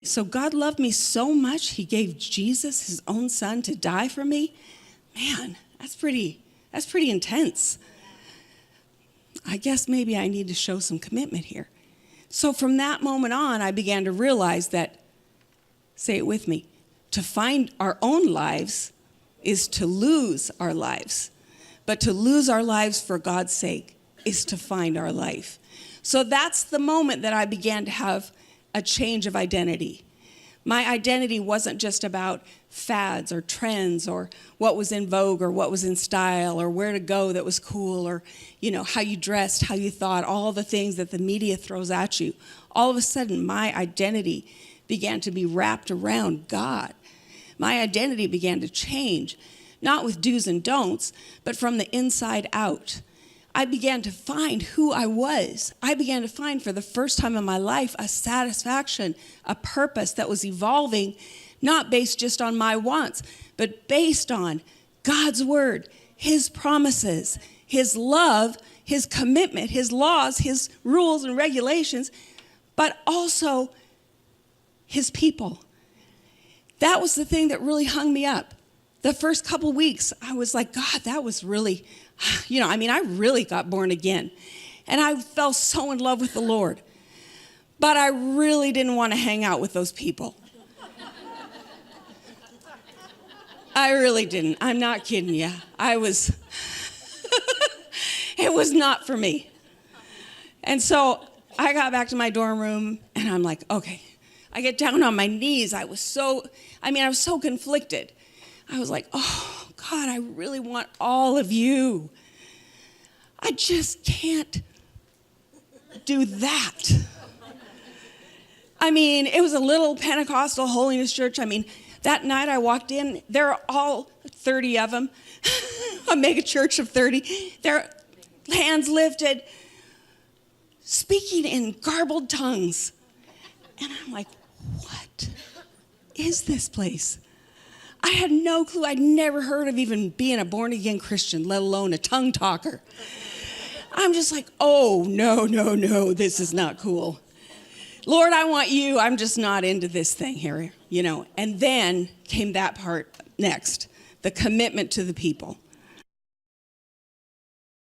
So God loved me so much, he gave Jesus, his own son, to die for me. Man, that's pretty intense. I guess maybe I need to show some commitment here. So from that moment on, I began to realize that, say it with me, to find our own lives is to lose our lives. But to lose our lives for God's sake is to find our life. So that's the moment that I began to have a change of identity. My identity wasn't just about fads or trends or what was in vogue or what was in style or where to go that was cool or, how you dressed, how you thought, all the things that the media throws at you. All of a sudden, my identity began to be wrapped around God. My identity began to change, not with do's and don'ts, but from the inside out. I began to find who I was. I began to find for the first time in my life a satisfaction, a purpose that was evolving, not based just on my wants, but based on God's word, his promises, his love, his commitment, his laws, his rules and regulations, but also his people. That was the thing that really hung me up. The first couple weeks, I was like, God, that was really, I really got born again. And I fell so in love with the Lord. But I really didn't want to hang out with those people. I really didn't. I'm not kidding you. It was not for me. And so I got back to my dorm room, and I'm like, okay. I get down on my knees. I was so conflicted. I was like, oh, God, I really want all of you. I just can't do that. It was a little Pentecostal holiness church. That night I walked in, there are all 30 of them, a mega church of 30. Their hands lifted, speaking in garbled tongues. And I'm like, what is this place? I had no clue. I'd never heard of even being a born-again Christian, let alone a tongue talker. I'm just like, oh, no, this is not cool. Lord, I want you. I'm just not into this thing here, And then came that part next, the commitment to the people.